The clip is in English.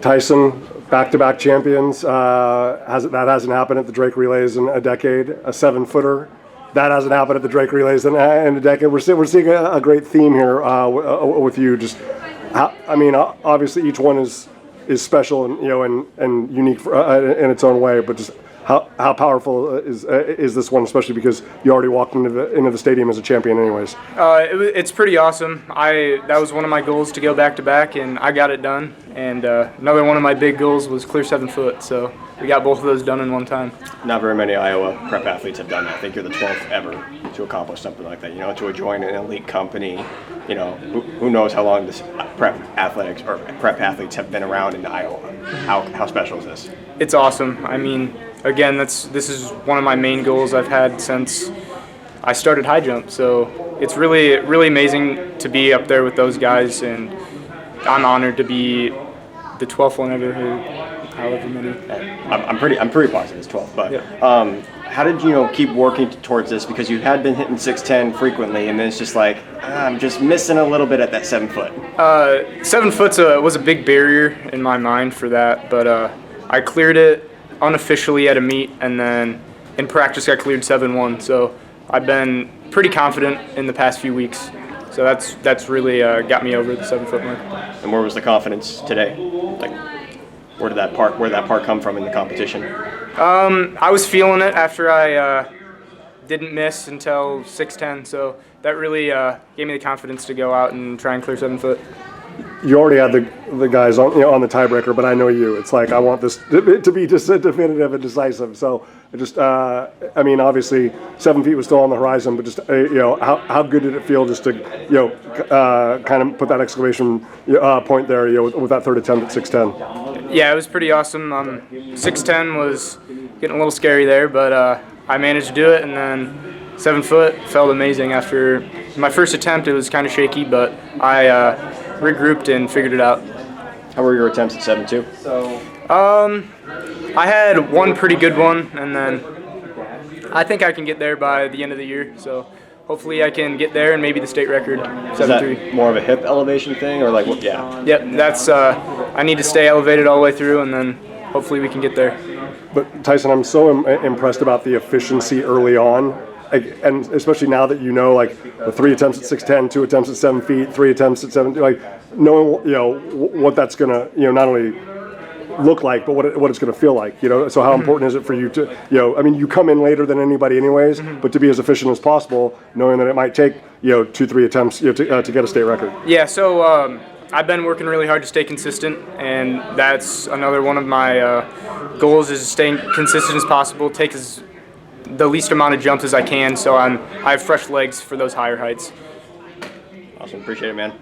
Tyson, back-to-back champions. That hasn't happened at the Drake Relays in a decade. A 7-footer. That hasn't happened at the Drake Relays in a decade. We're seeing a great theme here with you. Just, obviously each one is special and unique in its own way. But just how powerful is this one, especially because you already walked into the stadium as a champion, anyways. It's pretty awesome. That was one of my goals, to go back-to-back, and I got it done. And another one of my big goals was clear 7 foot. So we got both of those done in one time. Not very many Iowa prep athletes have done that. I think you're the 12th ever to accomplish something like that. To join an elite company. Who knows how long this prep athletes have been around in Iowa. How special is this? It's awesome. Again, this is one of my main goals I've had since I started high jump. So it's really, really amazing to be up there with those guys, and I'm honored to be the 12th one ever, however many. I'm pretty positive it's 12. But yeah. How did you keep working towards this? Because you had been hitting 6'10" frequently, and then it's just like I'm just missing a little bit at that 7 foot. 7 foot was a big barrier in my mind for that, but I cleared it unofficially at a meet, and then in practice I cleared 7'1". So I've been pretty confident in the past few weeks. So that's really got me over the 7 foot mark. And where was the confidence today? Like, where did that part come from in the competition? I was feeling it after I didn't miss until 6'10", so that really gave me the confidence to go out and try and clear 7 foot. You already had the guys on the tiebreaker, but I know you. It's like I want this to be just definitive and decisive. So just obviously 7 feet was still on the horizon, but just how good did it feel just to kind of put that exclamation point there with that third attempt at 6'10"? Yeah, it was pretty awesome. 6'10" was getting a little scary there, but I managed to do it, and then 7 foot felt amazing. After my first attempt, it was kind of shaky, but I regrouped and figured it out. How were your attempts at 7'2"? I had one pretty good one, and then I think I can get there by the end of the year. So hopefully I can get there and maybe the state record, 7'3". Is that more of a hip elevation thing, or like what? Yeah. Yep, that's I need to stay elevated all the way through, and then hopefully we can get there. But Tyson, I'm so impressed about the efficiency early on. And especially now that the 3 attempts at 6'10", 2 attempts at 7 feet, 3 attempts at 7, knowing what that's gonna not only look like, but what it's gonna feel like. So how important is it for you to you come in later than anybody anyways, but to be as efficient as possible, knowing that it might take 2-3 attempts to get a state record. Yeah. So I've been working really hard to stay consistent, and that's another one of my goals is staying consistent as possible. Take the least amount of jumps as I can, so I have fresh legs for those higher heights. Awesome, appreciate it, man.